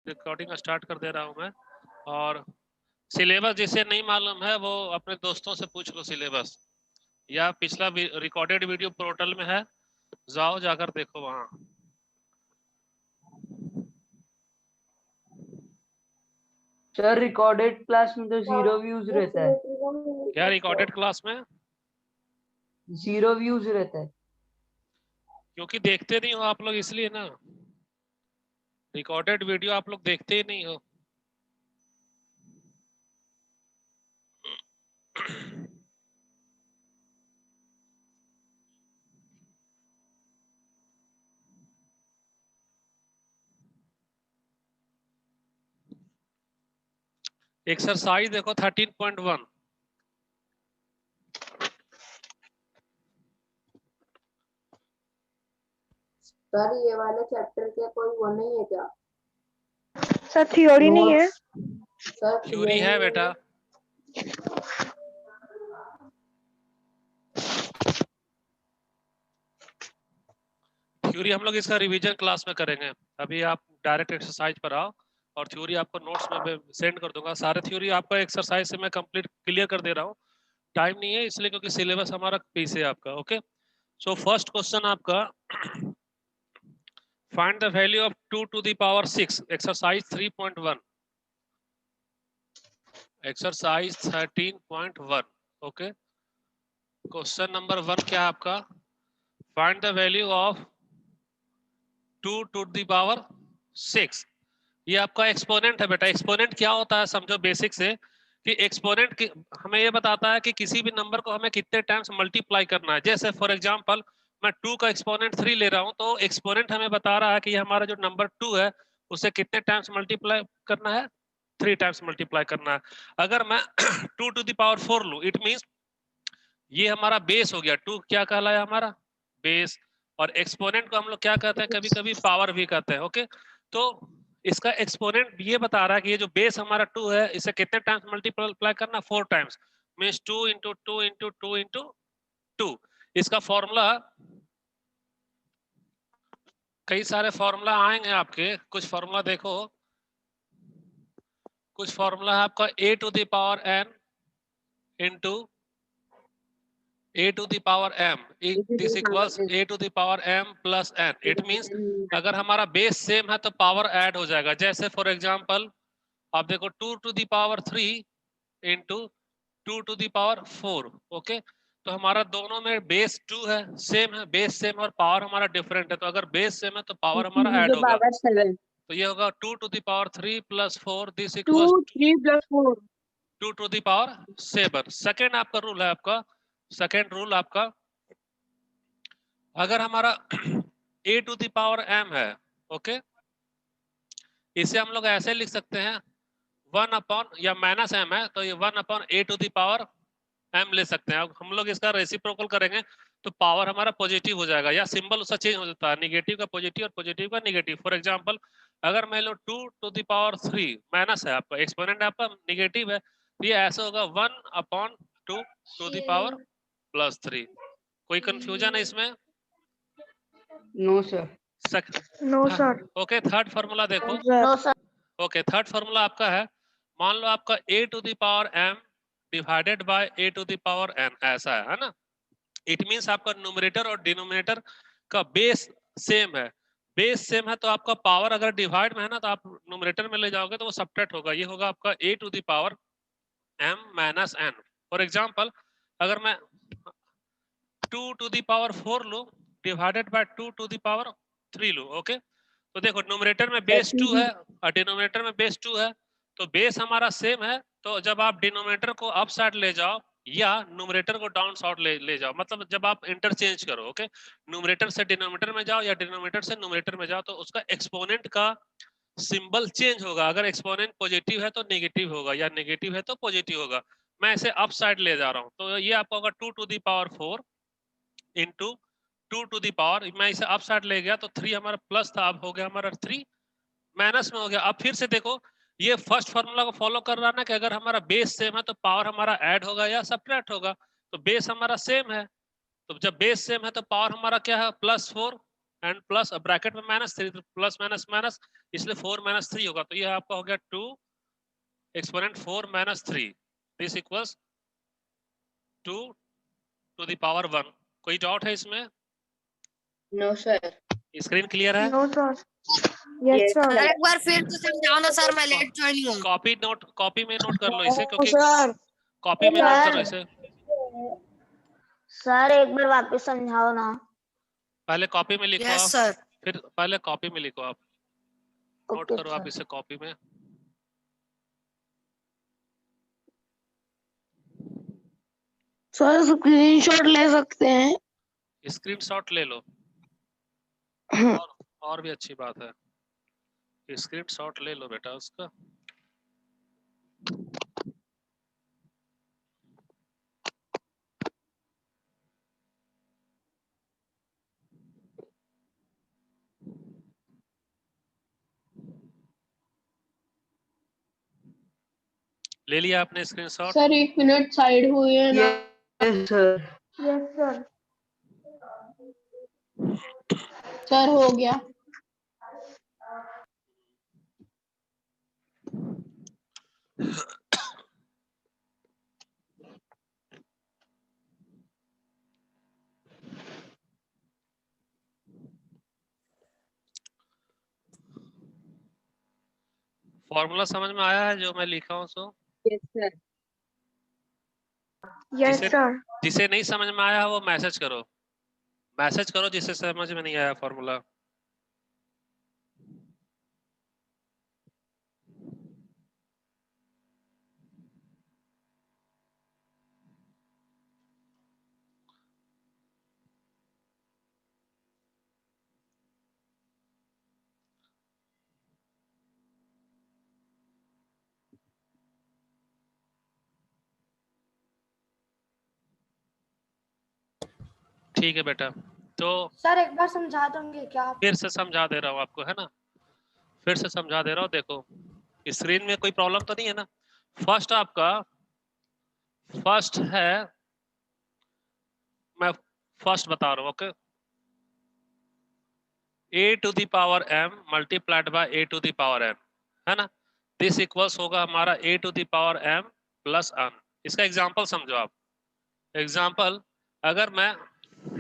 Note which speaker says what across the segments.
Speaker 1: Recording start कर दे रहा हूं मैं। और सिलेबस जिसे नहीं मालूम है वो अपने दोस्तों से पूछ लो सिलेबस, या पिछला रिकॉर्डेड वीडियो पोर्टल में है, जाओ जाकर देखो वहां।
Speaker 2: सर रिकॉर्डेड क्लास में तो 0 व्यूज रहता है।
Speaker 1: क्या रिकॉर्डेड क्लास में?
Speaker 2: 0 व्यूज रहता है।
Speaker 1: क्योंकि देखते नहीं हो आप लोग, इसलिए ना। रिकॉर्डेड वीडियो आप लोग देखते ही नहीं हो। एक्सरसाइज देखो 13.1।
Speaker 3: सर ये वाले चैप्टर के कोई वो नहीं है क्या?
Speaker 4: सर थ्योरी नहीं है।
Speaker 3: सर
Speaker 1: थ्योरी है बेटा। थ्योरी हम लोग इसका रिवीजन क्लास में करेंगे। अभी आप डायरेक्ट एक्सरसाइज पर आओ और थ्योरी आपको नोट्स में सेंड कर दूंगा। सारे थ्योरी आपका एक्सरसाइज से मैं कंप्लीट क्लियर कर दे रहा हूँ। टाइम नहीं है इसलिए, क्योंकि सिलेबस हमारा पीछे है आपका। ओके, सो फर्स्ट क्वेश्चन आपका, find the value of 2 to the power 6, exercise 3.1, exercise 13.1। Okay, question number 1 क्या है आपका? Find the value of 2 to the power 6। ये आपका एक्सपोनेंट है बेटा। एक्सपोनेंट क्या होता है समझो बेसिक से, कि एक्सपोनेंट हमें ये बताता है कि किसी भी नंबर को हमें कितने टाइम्स मल्टीप्लाई करना है। जैसे फॉर एग्जांपल मैं 2 का एक्सपोनेंट 3 ले रहा हूं, तो एक्सपोनेंट हमें बता रहा है कि हमारा जो नंबर 2 है उसे कितने टाइम्स मल्टीप्लाई करना है, 3 टाइम्स मल्टीप्लाई करना है। अगर मैं 2 to the power 4 लूं, इट मींस ये हमारा बेस हो गया। 2 क्या कहलाया हमारा? बेस। और एक्सपोनेंट को हम लोग क्या कहते हैं, कभी कभी पावर भी कहते हैं। ओके, तो इसका एक्सपोनेंट ये बता रहा है कि ये जो बेस हमारा 2 है, इसे कितने टाइम्स मल्टीप्लाई करना? 4 times. Means 2 into 2 into 2 into 2। इसका फॉर्मूला, कई सारे फॉर्मूला आएंगे आपके, कुछ फॉर्मूला देखो। कुछ फॉर्मूला है आपका a to the power n into a to the power m, this equals a to the power m plus n। It means अगर हमारा बेस सेम है तो पावर ऐड हो जाएगा। जैसे फॉर एग्जांपल आप देखो 2 to the power 3 into 2 to the power 4। Okay, तो हमारा दोनों में बेस 2 है, सेम है, बेस सेम और पावर हमारा डिफरेंट है। तो अगर बेस सेम है तो पावर हमारा ऐड होगा। तो ये होगा 2 to the power 3 plus 4, this equals
Speaker 4: 3 + 4
Speaker 1: 2 to the power 7। Second आपका रूल है, आपका सेकेंड रूल आपका, अगर हमारा a to the power m है, ओके, इसे हम लोग ऐसे लिख सकते हैं 1 अपॉन, या माइनस m है तो ये 1 upon a to the power m ले सकते हैं। अब हम लोग इसका रेसिप्रोकल करेंगे तो पावर हमारा पॉजिटिव हो जाएगा, या सिंबल उसका चेंज हो जाता है, निगेटिव का पॉजिटिव और पॉजिटिव का निगेटिव। फॉर एग्जांपल अगर मैं लो 2 to the power 3, माइनस है आपका, एक्सपोनेंट आपका निगेटिव है, तो ये ऐसे होगा 1 upon 2 to the power plus 3। कोई कंफ्यूजन है इसमें?
Speaker 2: No sir.
Speaker 4: No sir.
Speaker 1: Okay, third formula देखो।
Speaker 3: No sir.
Speaker 1: Okay, third formula आपका है, मान लो आपका a to the power m divided by a to the power n, ऐसा है ना। इट मींस आपका न्यूमरेटर और डिनोमिनेटर का बेस सेम है। बेस सेम है तो आपका पावर अगर डिवाइड में है ना, तो आप न्यूमरेटर में ले जाओगे तो वो सबट्रैक्ट होगा। ये होगा आपका a to the power m minus n। For example अगर मैं 2 to the power 4 लूं divided by 2 to the power 3 लूं, ओके, तो देखो न्यूमरेटर में बेस 2 है और डिनोमिनेटर में बेस 2 है, तो बेस हमारा सेम है। तो जब आप डिनोमिनेटर को अप साइड ले जाओ या न्यूमरेटर को डाउन साइड ले जाओ, मतलब जब आप इंटरचेंज करो, ओके, न्यूमरेटर से डिनोमिनेटर में जाओ या डिनोमिनेटर से न्यूमरेटर में जाओ, तो उसका एक्सपोनेंट का सिंबल चेंज होगा। अगर एक्सपोनेंट पॉजिटिव है तो नेगेटिव होगा, या नेगेटिव है तो पॉजिटिव होगा। मैं इसे अप साइड ले जा रहा हूं, तो ये आपका होगा 2 to the power 4 into 2 to the power, मैं इसे अप साइड ले गया तो 3 हमारा प्लस था, अब हो गया हमारा 3 माइनस में हो गया। अब फिर से देखो, ये फर्स्ट फार्मूला को फॉलो कर रहा है ना, कि अगर हमारा बेस सेम है तो पावर हमारा ऐड होगा या सब्ट्रैक्ट होगा। तो बेस हमारा सेम है, तो जब बेस सेम है तो पावर हमारा क्या है? +4। एंड प्लस ब्रैकेट में -3, प्लस माइनस माइनस, इसलिए 4 - 3 होगा, तो ये आपका हो गया 2 exponent 4 - 3, this equals 2 to the power 1। कोई डाउट है इसमें?
Speaker 3: No sir.
Speaker 1: स्क्रीन क्लियर है?
Speaker 4: No sir. Yes sir.
Speaker 3: एक बार फिर से समझाओ ना सर, मैं लेट ज्वाइन हूँ।
Speaker 1: कॉपी में नोट कर लो इसे, क्योंकि
Speaker 4: सर
Speaker 1: कॉपी में नोट करो इसे।
Speaker 5: सर एक बार वापस समझाओ ना।
Speaker 1: पहले कॉपी में लिखो
Speaker 3: यस
Speaker 1: आप,
Speaker 3: सर।
Speaker 1: फिर पहले कॉपी में लिखो आप, नोट
Speaker 5: ओके
Speaker 1: करो आप
Speaker 5: सर।
Speaker 1: इसे कॉपी में।
Speaker 4: सर स्क्रीनशॉट ले सकते हैं?
Speaker 1: स्क्रीनशॉट ले लो, और भी अच्छी बात है, स्क्रीनशॉट ले लो बेटा उसका। ले लिया आपने स्क्रीनशॉट?
Speaker 6: सर 1 मिनट साइड हुए ना।
Speaker 2: Yes sir.
Speaker 4: Yes sir.
Speaker 6: Sir हो गया।
Speaker 1: फॉर्मूला समझ में आया है जो मैं लिखा हूँ सो?
Speaker 3: Yes sir.
Speaker 4: Yes sir.
Speaker 1: जिसे नहीं समझ में आया वो मैसेज करो, मैसेज करो जिसे समझ में नहीं आया फॉर्मूला। ठीक है बेटा, तो
Speaker 5: सर एक बार समझा दोगे क्या आप?
Speaker 1: फिर से समझा दे रहा हूँ आपको, है ना, फिर से समझा दे रहा हूँ। देखो स्क्रीन में कोई प्रॉब्लम तो नहीं है ना? फर्स्ट आपका फर्स्ट है, मैं फर्स्ट बता रहा हूँ, okay, a to the power m multiplied by a to the power n, है ना, दिस इक्वल्स होगा हमारा a to the power m plus n। इसका एग्जांपल समझो आप। एग्जांपल, अगर मैं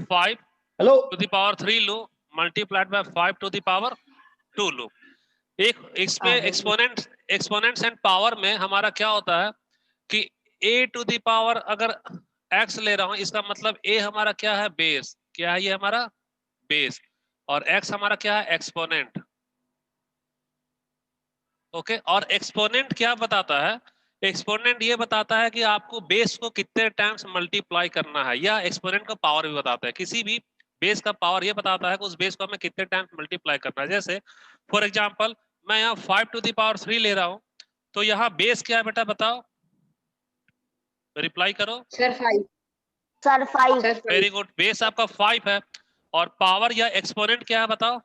Speaker 1: 5 टू द पावर 3 लूं multiplied by 5 to the power 2 लूं, एक इसमें एक्सपोनेंट्स एंड पावर में हमारा क्या होता है कि a टू द पावर अगर x ले रहा हूं, इसका मतलब a हमारा क्या है, बेस। क्या है ये हमारा बेस, और x हमारा क्या है, एक्सपोनेंट। ओके, और एक्सपोनेंट क्या बताता है, एक्सपोनेंट ये बताता है कि आपको बेस को कितने टाइम्स मल्टीप्लाई करना है, या एक्सपोनेंट का पावर भी बताता है, किसी भी बेस का पावर ये बताता है कि उस बेस को हमें कितने टाइम्स मल्टीप्लाई करना है। जैसे फॉर एग्जांपल मैं यहाँ 5 टू द पावर 3 ले रहा हूँ, तो यहाँ बेस क्या है बेटा बताओ, रिप्लाई करो।
Speaker 3: Sir 5।
Speaker 5: Sir 5।
Speaker 1: Very good, base आपका 5 है, और पावर या एक्सपोनेंट क्या है बताओ,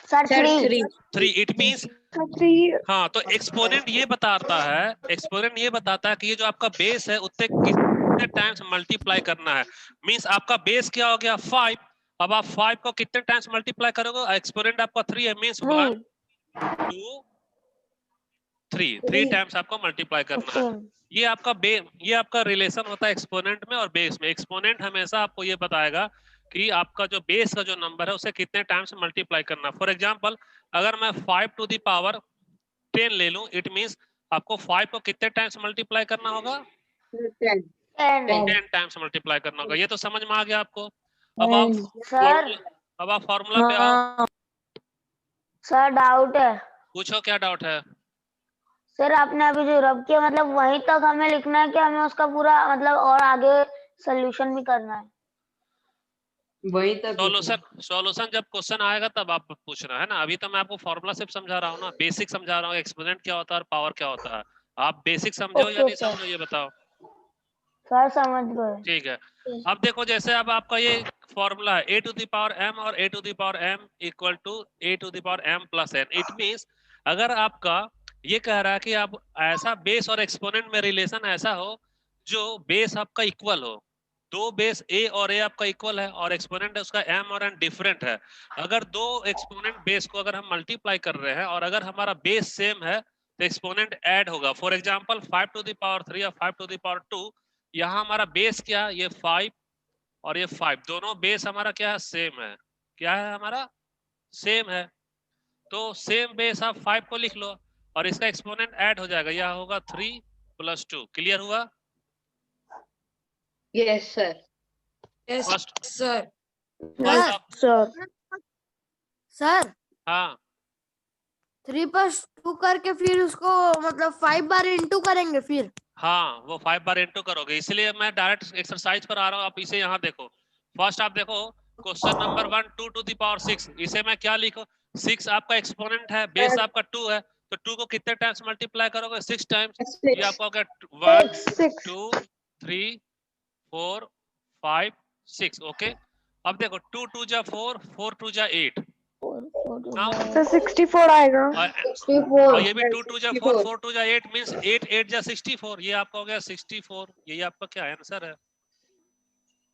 Speaker 5: सर 3।
Speaker 1: 3। It means,
Speaker 4: 3।
Speaker 1: हाँ, तो एक्सपोनेंट ये बताता है, एक्सपोनेंट ये बताता है कि ये जो आपका बेस है उतने कितने टाइम्स मल्टीप्लाई करना है। मींस आपका बेस क्या हो गया, 5। अब आप 5 को कितने टाइम्स मल्टीप्लाई करोगे, एक्सपोनेंट आपका 3 है, मींस 1 2 3 टाइम्स आपको मल्टीप्लाई करना है। ये आपका रिलेशन होता है एक्सपोनेंट में और बेस में। एक्सपोनेंट हमेशा आपको ये बताएगा कि आपका जो बेस का जो नंबर है उसे कितने टाइम्स मल्टीप्लाई करना। फॉर एग्जांपल, अगर मैं 5 टू द पावर 10 ले लूं, इट मींस आपको 5 को कितने टाइम्स मल्टीप्लाई करना होगा,
Speaker 3: 10।
Speaker 1: 10 टाइम्स मल्टीप्लाई करना होगा। ये तो समझ में आ गया आपको। अब आप फॉर्मूला पे आओ।
Speaker 5: सर डाउट है।
Speaker 1: पूछो क्या डाउट है।
Speaker 5: सर आपने अभी जो रब किया मतलब वहीं तक हमें लिखना है कि हमें उसका पूरा मतलब और आगे सोल्यूशन भी करना है?
Speaker 2: वहीं तक
Speaker 1: सॉल्यूशन जब क्वेश्चन आएगा तब आप पूछना, है ना। अभी तो मैं आपको फॉर्मूला सिर्फ समझा रहा हूँ ना, बेसिक समझा रहा हूँ, एक्सपोनेंट क्या होता है और पावर क्या होता है। आप बेसिक समझो या नहीं समझो ये बताओ।
Speaker 5: सर समझ गए।
Speaker 1: ठीक है, अब देखो जैसे अब आपका ये फॉर्मूला है a to the power m और a to the power m equal to a to the power m plus n। It means अगर आपका ये कह रहा है कि आप ऐसा बेस और एक्सपोनेंट में रिलेशन ऐसा हो जो बेस आपका इक्वल हो, दो बेस a और a आपका इक्वल है और एक्सपोनेंट है उसका m और n डिफरेंट है। अगर दो एक्सपोनेंट बेस को अगर हम मल्टीप्लाई कर रहे हैं और अगर हमारा बेस सेम है तो एक्सपोनेंट ऐड होगा। For example 5 to the power 3 और 5 टू द पावर 2, यहाँ हमारा बेस क्या है, ये 5 और ये 5, दोनों बेस हमारा क्या है, सेम है। क्या है हमारा, सेम है। तो सेम बेस आप 5 को लिख लो और इसका एक्सपोनेंट ऐड हो जाएगा, यह होगा 3 + 2। क्लियर हुआ?
Speaker 3: Yes sir.
Speaker 1: First
Speaker 7: sir
Speaker 4: sir
Speaker 7: sir
Speaker 1: हाँ
Speaker 7: 3 + 2 करके फिर उसको मतलब 5 बार इंटू करेंगे फिर।
Speaker 1: हाँ, वो 5 बार इंटू करोगे, इसलिए मैं डायरेक्ट एक्सरसाइज पर आ रहा हूँ। आप इसे यहाँ देखो। फर्स्ट आप देखो question number 1, 2 to the power 6। इसे मैं क्या लिखो, 6 आपका एक्सपोनेंट है, बेस आपका 2 है, तो 2 को कितने टाइम्स मल्टीप्लाई करोगे, 6 टाइम्स। ये आपका हो गया 1 2 3 4 5 6। ओके, अब देखो 2 2 जा 4, 4 2 जा 8। Now,
Speaker 4: सर 64 आएगा।
Speaker 1: और
Speaker 3: 64
Speaker 1: ये भी 2 2 जा 4, 4 2 जा 8 मींस 8 8 जा 64। ये आपका हो गया 64। यही आपका क्या आंसर है?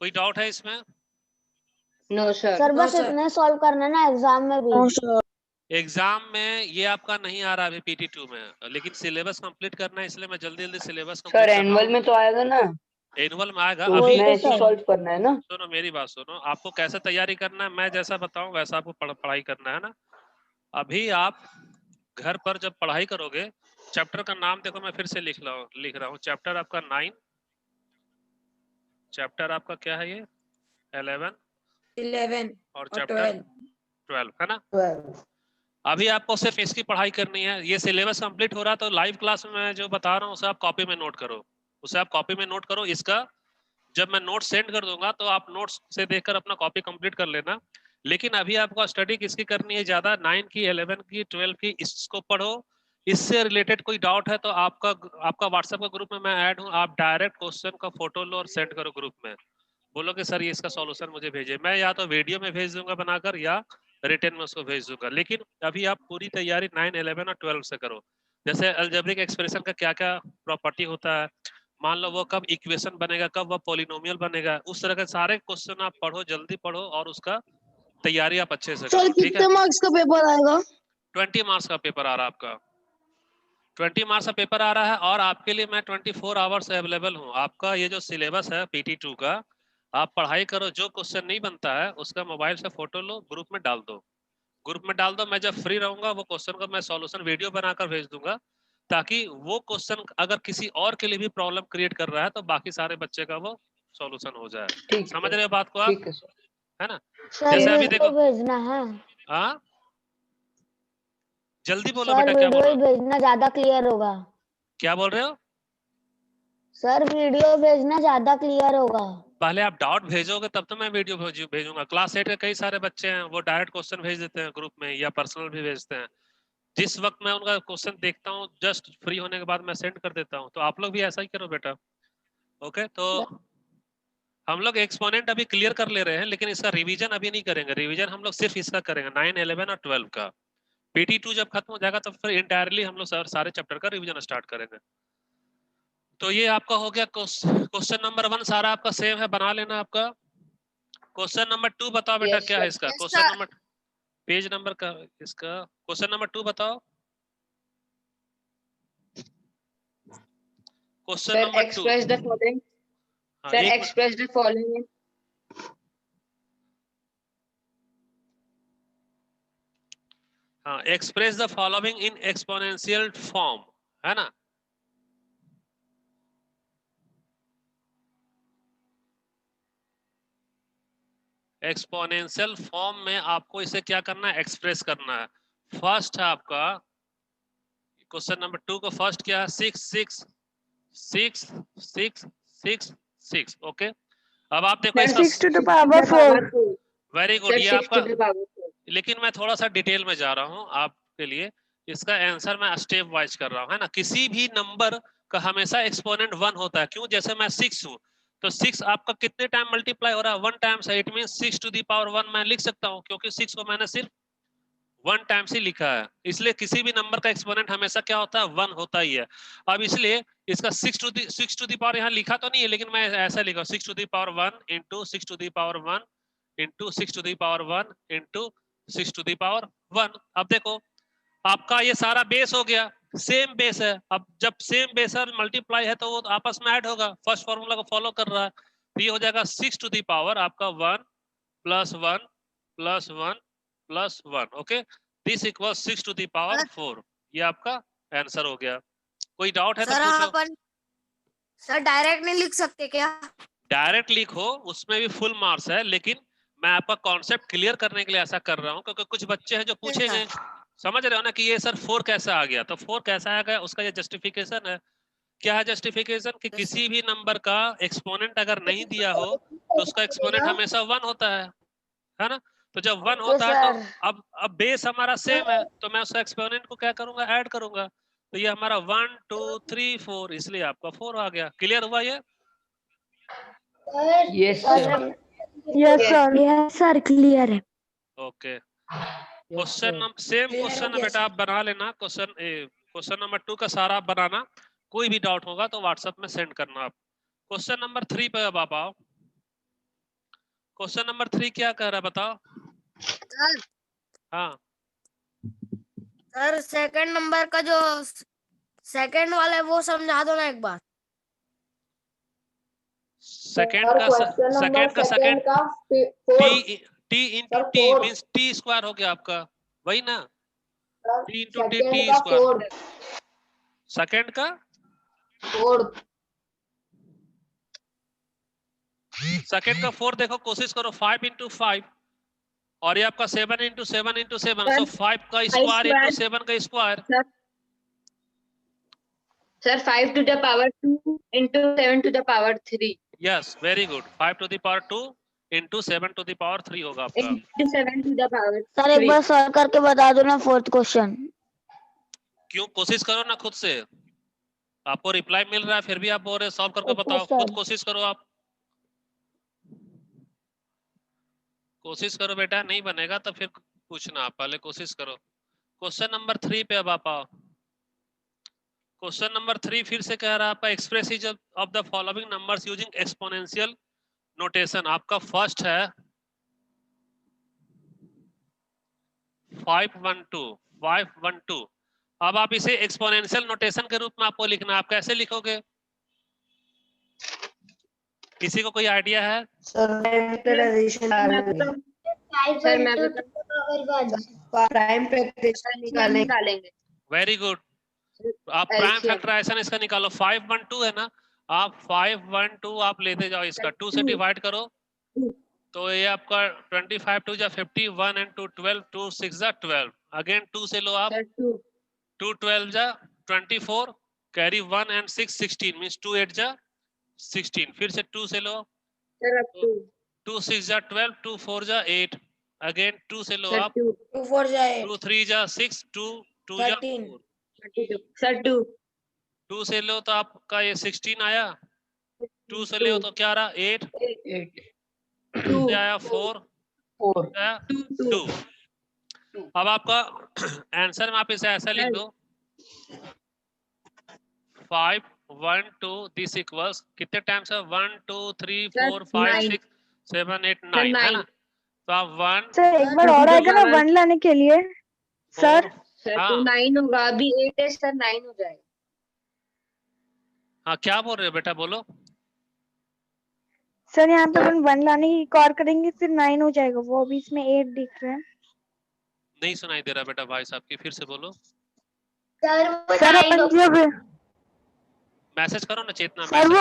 Speaker 1: कोई डाउट है इसमें?
Speaker 3: No sir.
Speaker 5: सर
Speaker 7: नो
Speaker 5: बस
Speaker 7: सर।
Speaker 5: इतने सॉल्व करना ना एग्जाम में भी।
Speaker 1: एग्जाम में ये आपका नहीं आ रहा अभी PT2 में, लेकिन सिलेबस कंप्लीट करना है, इसलिए मैं जल्दी जल्दी सिलेबस कंप्लीट
Speaker 2: सर
Speaker 1: कर रहा
Speaker 2: एनुअल
Speaker 1: हूँ।
Speaker 2: में तो आएगा ना,
Speaker 1: एनुअल में आएगा।
Speaker 2: तो
Speaker 1: अभी
Speaker 2: उसमें
Speaker 5: तो
Speaker 2: ऐसे
Speaker 5: सर।
Speaker 2: सॉल्व करना है ना।
Speaker 1: सुनो मेरी बात सुनो, आपको कैसे तैयारी करना है, मैं जैसा बताऊं वैसा आपको पढ़ाई करना है ना। अभी आप घर पर जब पढ़ाई करोगे, चैप्टर का नाम देखो, मैं फिर से लिख रहा हूँ। चैप्टर आपका 9, चैप्टर आपका क्या है, ये 11
Speaker 7: 11
Speaker 1: और
Speaker 7: और
Speaker 1: चैप्टर
Speaker 7: 12।
Speaker 1: 12 है ना।
Speaker 3: 12
Speaker 1: अभी आपको सिर्फ इसकी पढ़ाई करनी है। ये सिलेबस कंप्लीट हो रहा है तो लाइव क्लास में मैं जो बता रहा हूँ उसे आप कॉपी में नोट करो, उसे आप कॉपी में नोट करो। इसका जब मैं नोट सेंड कर दूंगा तो आप नोट्स से देखकर अपना कॉपी कंप्लीट कर लेना। लेकिन अभी आपको स्टडी किसकी करनी है ज्यादा, 9 की, 11 की, 12 की, इसको पढ़ो। इससे रिलेटेड कोई डाउट है तो आपका व्हाट्सएप का ग्रुप में मैं ऐड हूँ, आप डायरेक्ट क्वेश्चन का फोटो लो और सेंड करो ग्रुप में। बोलो कि सर ये इसका सॉल्यूशन मुझे भेजिए, मैं या तो वीडियो में भेज दूंगा बनाकर या रिटर्न में उसको भेज दूंगा। लेकिन अभी आप पूरी तैयारी 9, 11 और 12 से करो। जैसे अलजेब्रिक एक्सप्रेशन का क्या क्या प्रॉपर्टी होता है, मान लो वो कब इक्वेशन बनेगा, कब वो पॉलिनोमियल बनेगा, उस तरह के सारे क्वेश्चन आप पढ़ो, जल्दी पढ़ो और उसका तैयारी आप अच्छे से
Speaker 4: सर
Speaker 1: करो। ठीक है,
Speaker 4: कितने मार्क्स का पेपर आएगा?
Speaker 1: 20 मार्क्स का पेपर आ रहा है आपका, 20 मार्क्स का पेपर आ रहा है। और आपके लिए मैं 24 आवर्स अवेलेबल हूँ। आपका ये जो सिलेबस है PT2 का, आप पढ़ाई करो, जो क्वेश्चन नहीं बनता है उसका मोबाइल से फोटो लो, ग्रुप में डाल दो, ग्रुप में डाल दो। मैं जब फ्री रहूंगा वो क्वेश्चन का मैं सॉल्यूशन वीडियो बनाकर भेज दूंगा, ताकि वो क्वेश्चन अगर किसी और के लिए भी प्रॉब्लम क्रिएट कर रहा है तो बाकी सारे बच्चे का वो सॉल्यूशन हो जाए।
Speaker 2: ठीक
Speaker 1: समझ
Speaker 2: है,
Speaker 1: रहे हो बात को आप,
Speaker 2: ठीक है सर।
Speaker 1: है ना।
Speaker 5: सर
Speaker 1: जैसे अभी
Speaker 5: वीडियो
Speaker 1: देखो,
Speaker 5: भेजना है।
Speaker 1: हाँ जल्दी बोलो
Speaker 5: सर
Speaker 1: बेटा, क्या बोल
Speaker 5: वीडियो
Speaker 1: रहे
Speaker 5: ही
Speaker 1: हो,
Speaker 5: भेजना ज्यादा क्लियर होगा।
Speaker 1: क्या बोल रहे हो?
Speaker 5: सर वीडियो भेजना ज्यादा क्लियर होगा।
Speaker 1: पहले आप डाउट भेजोगे तब तो मैं वीडियो भेजूंगा। क्लास 8 के कई सारे बच्चे हैं वो डायरेक्ट क्वेश्चन भेज देते हैं ग्रुप में या पर्सनल भी भेजते हैं। जिस वक्त मैं उनका क्वेश्चन देखता हूँ जस्ट फ्री होने के बाद मैं सेंड कर देता हूँ। तो आप लोग भी ऐसा ही करो बेटा। ओके, तो हम लोग एक्सपोनेंट अभी क्लियर कर ले रहे हैं, लेकिन इसका रिवीजन अभी नहीं करेंगे। रिवीजन हम लोग सिर्फ इसका करेंगे 9, 11 और 12 का। PT2 जब खत्म हो जाएगा तो फिर इंटायरली हम लोग सारे चैप्टर का रिवीजन स्टार्ट करेंगे। तो ये आपका हो गया क्वेश्चन नंबर 1, सारा आपका सेम है, बना लेना आपका। क्वेश्चन नंबर 2 बताओ बेटा,
Speaker 3: Yes,
Speaker 1: क्या है
Speaker 3: sir.
Speaker 1: इसका
Speaker 7: Yes,
Speaker 1: question
Speaker 7: sir.
Speaker 1: Number, page number का इसका क्वेश्चन नंबर 2 बताओ। Question
Speaker 3: Sir,
Speaker 1: number 2,
Speaker 3: express the following.
Speaker 1: हाँ
Speaker 3: Sir,
Speaker 1: एक
Speaker 3: express the following.
Speaker 1: हाँ, express the following in exponential form, है ना। एक्सपोनेंशियल फॉर्म में आपको इसे क्या करना है, एक्सप्रेस करना है। फर्स्ट है आपका क्वेश्चन नंबर 2 को फर्स्ट क्या है, 6 6 6 6 6 6। ओके, अब आप देखो
Speaker 3: Sir,
Speaker 1: इसका
Speaker 4: 6 to the power 4.
Speaker 3: 4.
Speaker 1: Very good,
Speaker 3: Sir,
Speaker 1: ये
Speaker 3: 6
Speaker 1: आपका,
Speaker 3: to the power 4.
Speaker 1: लेकिन मैं थोड़ा सा डिटेल में जा रहा हूँ आपके लिए। इसका आंसर मैं स्टेप वाइज कर रहा हूँ, है ना। किसी भी नंबर का हमेशा एक्सपोनेंट 1 होता है। क्यों, जैसे मैं 6 हूँ तो 6 आपका कितने टाइम मल्टीप्लाई हो रहा है, 1 टाइम्स है। It mean 6 to the power 1 मैं लिख सकता हूँ, क्योंकि 6 को मैंने सिर्फ 1 टाइम्स ही लिखा है, इसलिए किसी भी नंबर का एक्सपोनेंट हमेशा क्या होता है 1 होता ही है। अब इसलिए इसका 6 टू दी पावर यहाँ लिखा तो नहीं है, लेकिन मैं ऐसा लिखा 6 टू दी पावर 1 इंटू 6 टू दी पावर 1 इंटू 6 टू दी पावर 1 इंटू 6 टू दी पावर 1। अब देखो आपका ये सारा बेस हो गया, सेम बेस है। अब जब सेम बेस है मल्टीप्लाई है तो वो आपस में ऐड होगा, फर्स्ट फॉर्मूला को फॉलो कर रहा है। तो ये हो जाएगा 6 टू दी पावर आपका 1 plus 1 plus 1 plus 1। Okay, this equal 6 to the power 4। ये आपका आंसर हो गया। कोई डाउट है तो
Speaker 7: सर
Speaker 1: पूछो।
Speaker 7: अपन सर डायरेक्ट नहीं लिख सकते क्या?
Speaker 1: डायरेक्ट लिखो, उसमें भी फुल मार्क्स है, लेकिन मैं आपका कॉन्सेप्ट क्लियर करने के लिए ऐसा कर रहा हूँ, क्योंकि कुछ बच्चे हैं जो पूछेंगे, समझ रहे हो ना, कि ये सर 4 कैसा आ गया। तो 4 कैसा आ गया उसका ये जस्टिफिकेशन है। क्या है जस्टिफिकेशन? कि किसी भी नंबर का एक्सपोनेंट अगर नहीं दिया हो तो उसका एक्सपोनेंट हमेशा 1 होता है ना। तो जब 1 होता है तो अब बेस हमारा सेम है, तो मैं उसका एक्सपोनेंट को क्या करूंगा, ऐड करूंगा। तो ये हमारा 1 2 3 4, इसलिए आपका 4 आ गया। क्लियर हुआ ये?
Speaker 2: Yes sir.
Speaker 4: Yes sir. Yes sir, clear है।
Speaker 1: Okay, question number same question है बेटा, आप बना लेना। क्वेश्चन नंबर 2 का सारा आप बनाना, कोई भी डाउट होगा तो व्हाट्सएप में सेंड करना आप। क्वेश्चन नंबर 3 पे अब आप आओ। क्वेश्चन नंबर 3 क्या कह रहा है बताओ।
Speaker 7: सर
Speaker 1: हाँ
Speaker 7: सर सेकंड नंबर का जो सेकंड वाला है वो समझा दो ना एक बार।
Speaker 1: सेकंड
Speaker 3: और
Speaker 1: का
Speaker 3: क्वेश्चन नंबर सेकंड का
Speaker 1: T into T means T square हो गया आपका, वही ना। T into T T square. Second का सेकंड का 4 देखो, कोशिश करो 5 इंटू 5, और ये आपका 7 इंटू 7 इंटू 7, सो 5 का स्क्वायर इंटू 7 का square.
Speaker 8: Sir 5 to the power 2 into 7 to the power 3
Speaker 1: yes, very good. 5 to the power 2 इंटू 7 टू द पावर 3 होगा आपका।
Speaker 8: into 7 to the power
Speaker 5: sir एक
Speaker 8: 3।
Speaker 5: बार सॉल्व करके बता दो ना फोर्थ क्वेश्चन।
Speaker 1: क्यों, कोशिश करो ना खुद से। आपको रिप्लाई मिल रहा है फिर भी आप बोल रहे सॉल्व करके
Speaker 5: ओके
Speaker 1: बताओ।
Speaker 5: सर।
Speaker 1: खुद कोशिश करो, आप कोशिश करो बेटा, नहीं बनेगा तो फिर पूछना, आप पहले कोशिश करो। क्वेश्चन नंबर 3 पे अब आप आओ। क्वेश्चन नंबर 3 फिर से कह रहा है आपका express of the following numbers using exponential notation. आपका फर्स्ट है 512। अब आप इसे एक्सपोनेंशियल नोटेशन के रूप में आपको लिखना है। आप कैसे लिखोगे, किसी को कोई आइडिया है?
Speaker 8: सर मैं प्राइम फैक्टराइजेशन निकालेंगे।
Speaker 1: वेरी गुड, आप प्राइम फैक्टराइजेशन इसका निकालो। 512 है ना, आप 512 आप लेते जाओ, इसका 2 से डिवाइड करो तो ये आपका 25 2 जा 50, 1 and 2 12, 2 6 जा 12, अगेन 2 से लो आप, 2 12 जा 24, कैरी 1 and 6 16 मींस 2 8 जा 16, फिर से 2 से लो, 2 6 जा 12, 2 4 जा 8, अगेन 2 से लो आप,
Speaker 7: 2 4 जाए
Speaker 1: 2 3 जा 6, 2 2 जा 4,
Speaker 8: सर
Speaker 1: 2 से लो तो आपका ये 16 आया, 2 से लो तो क्या रहा 8, 2 से आया 4 आया 2। अब आपका आंसर में आप इसे ऐसा लिख दो 5 1 2, दिस इक्वल्स कितने टाइम्स है 1 2 3 4 5 6 7 8 9 है ना। तो आप 1
Speaker 4: सर एक बार और आएगा ना 1 लाने के लिए सर।
Speaker 8: तो 9 होगा, अभी 8 है सर 9 हो जाएगा।
Speaker 1: हाँ क्या बोल रहे हो बेटा, बोलो।
Speaker 4: सर यहाँ पे अपन 1 लाने की और करेंगे फिर 9 हो जाएगा, वो अभी इसमें 8 दिख रहा है।
Speaker 1: नहीं सुनाई दे रहा बेटा भाई साहब की, फिर से बोलो।
Speaker 4: सर अपन जब
Speaker 1: मैसेज करो ना चेतना,
Speaker 4: सर वो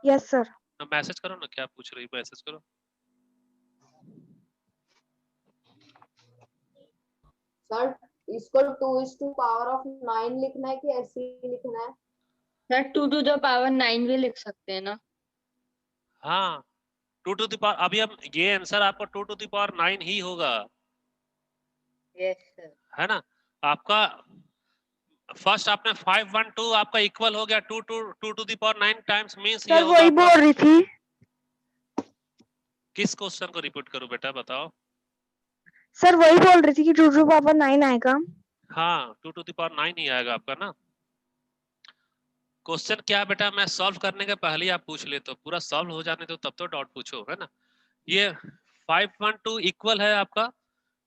Speaker 4: यस सर
Speaker 1: मैसेज करो ना, क्या पूछ रही, मैसेज करो।
Speaker 3: सर इसको 2 पावर ऑफ 9 लिखना है कि ऐसे ही लिखना है?
Speaker 8: सर 2 to the power 9 भी लिख सकते हैं ना।
Speaker 1: हाँ 2 टू द पावर, अभी हम ये आंसर आपका 2 टू द पावर 9 ही होगा,
Speaker 8: यस सर।
Speaker 1: है ना। आपका फर्स्ट आपने 5 1 2 आपका इक्वल हो गया 2 to the power 9 times means ये
Speaker 4: सर वही
Speaker 1: होगा।
Speaker 4: बोल रही थी।
Speaker 1: किस क्वेश्चन को रिपीट करूं बेटा बताओ।
Speaker 4: सर वही बोल रही थी कि 2 टू पावर 9 आएगा।
Speaker 1: हाँ 2 टू द पावर 9 ही आएगा आपका ना। क्वेश्चन क्या है बेटा, मैं सॉल्व करने के पहले ही आप पूछ ले, तो पूरा सॉल्व हो जाने दो तब तो डाउट पूछो, है ना। ये 512 इक्वल है आपका,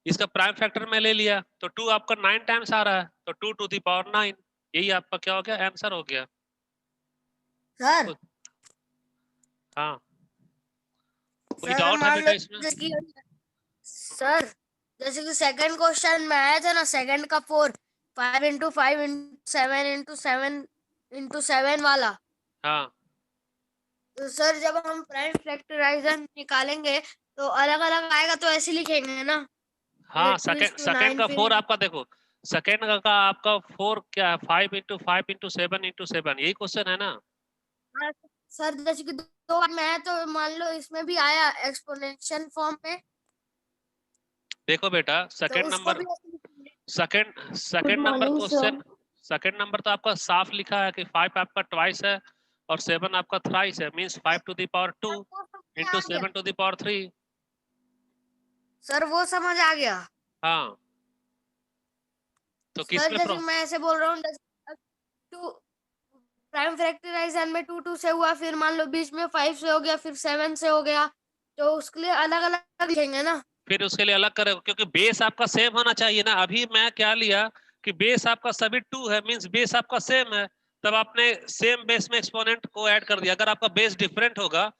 Speaker 1: इसका प्राइम फैक्टर में ले लिया तो 2 आपका 9 टाइम्स आ रहा है, तो 2 टू द पावर 9, यही आपका क्या हो गया, आंसर हो गया।
Speaker 7: सर
Speaker 1: हाँ कोई
Speaker 7: सर
Speaker 1: डाउट है
Speaker 7: मान
Speaker 1: बेटा
Speaker 7: लो
Speaker 1: इसमें?
Speaker 7: जैसे कि सर जैसे कि सेकंड क्वेश्चन में आया था ना, सेकंड का 4 5 इंटू 5 इंटू 7 इंटू 7 इंटू 7 वाला,
Speaker 1: हाँ
Speaker 7: तो सर जब हम प्राइम फैक्टराइजेशन निकालेंगे तो अलग अलग आएगा, तो ऐसे लिखेंगे ना,
Speaker 1: हाँ,
Speaker 7: मतलब 2 is to
Speaker 1: सेकंड
Speaker 7: 9
Speaker 1: का
Speaker 7: फिर
Speaker 1: 4 आपका देखो, सेकंड का आपका 4 क्या है, 5 इंटू 5 इंटू 7 इंटू 7, यही क्वेश्चन है ना।
Speaker 7: हाँ, सर जैसे कि दो बार में है, तो मान लो इसमें भी आया एक्सपोनेंशियल फॉर्म में,
Speaker 1: देखो बेटा
Speaker 7: तो
Speaker 1: सेकंड
Speaker 7: उसको
Speaker 1: नंबर,
Speaker 7: भी ऐसे लिखेंगे।
Speaker 1: Second number question, second number तो आपका साफ लिखा है कि 5 आपका ट्वाइस है और 7 आपका थ्राइस है, means 5 to the power 2
Speaker 7: sir वो समझ
Speaker 1: इंटू
Speaker 7: आ गया,
Speaker 1: 7 टू द पावर 3।
Speaker 7: सर वो समझ आ गया।
Speaker 1: हाँ तो किस
Speaker 7: सर
Speaker 1: में
Speaker 7: जैसे कि मैं ऐसे बोल रहा हूँ, टू प्राइम फैक्टराइजेशन में 2 2 से हुआ, फिर मान लो बीच में 5 से हो गया, फिर 7 से हो गया, तो उसके लिए अलग अलग लिखेंगे ना।
Speaker 1: फिर उसके लिए अलग करें, क्योंकि बेस आपका सेम होना चाहिए ना। अभी मैं क्या लिया कि बेस आपका सभी 2 है, मींस बेस आपका सेम है, तब आपने सेम बेस में एक्सपोनेंट को ऐड कर दिया। अगर आपका बेस डिफरेंट होगा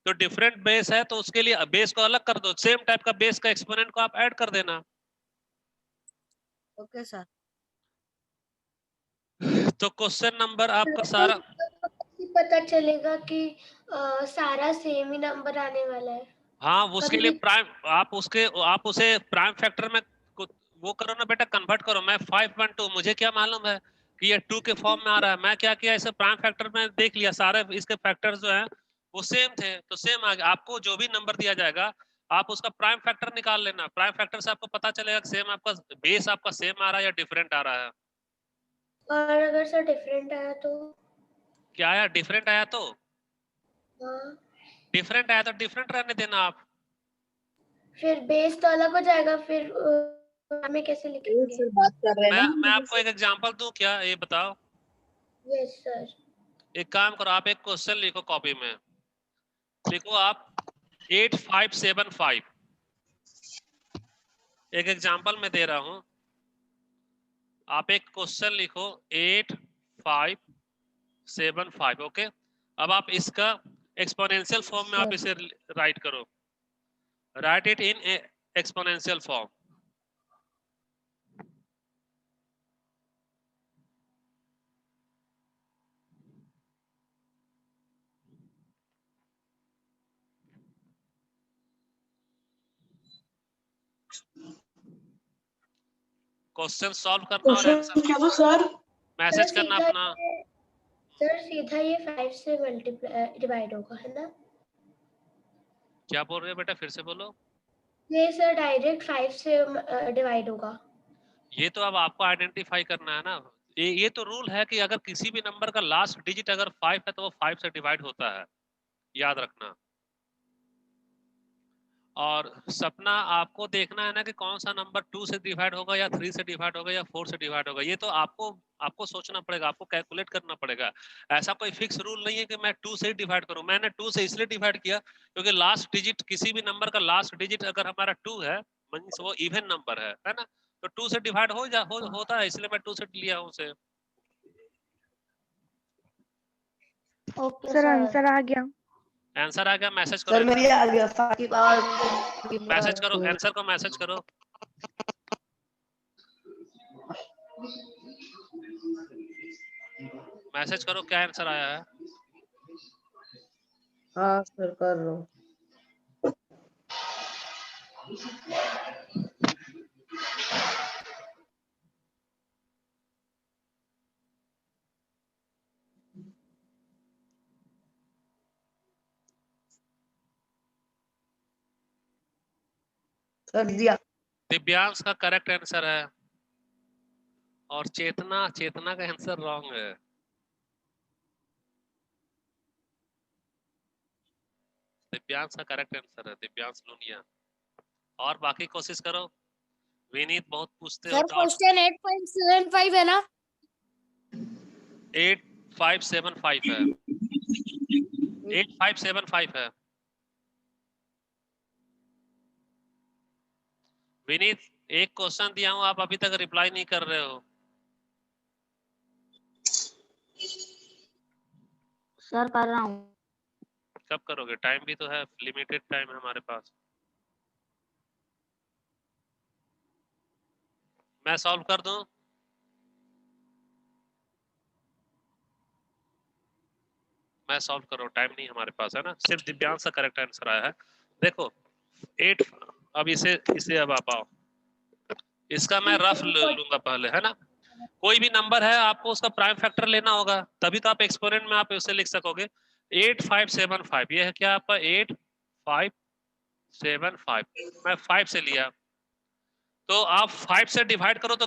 Speaker 1: तो डिफरेंट बेस है तो उसके लिए बेस को अलग कर दो, सेम टाइप का बेस का एक्सपोनेंट को आप ऐड कर देना।
Speaker 7: Okay sir.
Speaker 1: तो क्वेश्चन नंबर आपका सारा,
Speaker 9: पता चलेगा कि सारा सेम ही नंबर आने वाला है।
Speaker 1: हाँ उसके
Speaker 9: कभी
Speaker 1: लिए
Speaker 9: भी
Speaker 1: प्राइम, आप उसे प्राइम फैक्टर में वो करो ना बेटा, कन्वर्ट करो। मैं 5.2, मुझे क्या मालूम है कि ये 2 के फॉर्म में आ रहा है, मैं क्या किया, इसे प्राइम फैक्टर में देख लिया, सारे इसके फैक्टर्स जो हैं वो सेम थे तो सेम आ गया। आपको जो भी नंबर दिया जाएगा आप उसका प्राइम फैक्टर निकाल लेना, प्राइम फैक्टर से आपको पता चलेगा सेम आपका बेस आपका सेम आ रहा है या डिफरेंट आ रहा है।
Speaker 9: और अगर सर डिफरेंट आया तो?
Speaker 1: क्या आया, डिफरेंट आया तो?
Speaker 9: हाँ,
Speaker 1: डिफरेंट आया तो डिफरेंट रहने देना आप।
Speaker 9: फिर बेस तो अलग हो जाएगा, फिर हमें कैसे लिखेंगे?
Speaker 8: सर बात कर रहे हैं
Speaker 1: मैं
Speaker 8: ना।
Speaker 1: आपको एक एग्जांपल दूं क्या, ये बताओ।
Speaker 9: Yes sir.
Speaker 1: एक काम करो, आप एक क्वेश्चन लिखो कॉपी में, लिखो आप 8575। एक एग्जांपल मैं दे रहा हूं, आप एक क्वेश्चन लिखो 8575, ओके। अब आप इसका एक्सपोनेंशियल फॉर्म में आप इसे राइट करो, right it in exponential form. Question solve करना और आंसर
Speaker 9: क्या वो सर?
Speaker 1: मैसेज करना अपना।
Speaker 9: सर सीधा ये 5 से मल्टीप्लाई डिवाइड होगा, है ना?
Speaker 1: क्या बोल रहे हो बेटा, फिर से बोलो।
Speaker 9: ये सर डायरेक्ट 5 से डिवाइड होगा।
Speaker 1: ये तो अब आपको आइडेंटिफाई करना है ना। ये तो रूल है कि अगर किसी भी नंबर का लास्ट डिजिट अगर 5 है तो वो 5 से डिवाइड होता है, याद रखना। और सपना आपको देखना है ना कि कौन सा नंबर 2 से डिवाइड होगा या 3 से डिवाइड होगा या 4 से डिवाइड होगा। ये तो आपको सोचना पड़ेगा, आपको कैलकुलेट करना पड़ेगा। ऐसा कोई फिक्स रूल नहीं है कि मैं 2 से ही डिवाइड करूं। मैंने 2 से इसलिए डिवाइड किया क्योंकि लास्ट डिजिट, किसी भी नंबर का लास्ट डिजिट अगर हमारा 2 है, मींस वो इवन नंबर है ना, तो 2 से डिवाइड होता है, इसलिए मैं 2 से लिया हूं उसे।
Speaker 5: Okay
Speaker 4: sir
Speaker 5: sir.
Speaker 4: आंसर आ गया।
Speaker 1: आंसर आ गया, मैसेज
Speaker 2: सर
Speaker 1: करो,
Speaker 2: मेरी आ गया 5 की पावर
Speaker 1: मैसेज करो, आंसर को मैसेज करो। मैसेज करो क्या आंसर आया है।
Speaker 2: हाँ सर कर रहा हूँ। कर दिया।
Speaker 1: दिव्यांश का करेक्ट आंसर है और चेतना का आंसर रॉन्ग है। दिव्यांश का करेक्ट आंसर है, दिव्यांश लुनिया। और बाकी कोशिश करो। विनीत बहुत पूछते हो
Speaker 7: सर
Speaker 1: डाउट।
Speaker 7: क्वेश्चन 8.75 है ना?
Speaker 1: 8575 है, 8575 है। विनीत एक क्वेश्चन दिया हूं, आप अभी तक रिप्लाई नहीं कर रहे हो।
Speaker 5: सर कर रहा हूँ।
Speaker 1: कब करोगे? टाइम भी तो है, लिमिटेड टाइम है हमारे पास। मैं सॉल्व कर दूं? मैं सॉल्व करो, टाइम नहीं हमारे पास है ना, सिर्फ दिव्यांश का करेक्ट आंसर आया है। देखो 8, अब इसे अब आप आओ, इसका मैं रफ लूंगा पहले, है ना। कोई भी नंबर है आपको उसका प्राइम फैक्टर लेना होगा, तभी तो आप एक्सपोनेंट में आप उसे लिख सकोगे। 8575 ये है क्या आपका 8575, मैं 5 से लिया, तो आप 5 से डिवाइड करो तो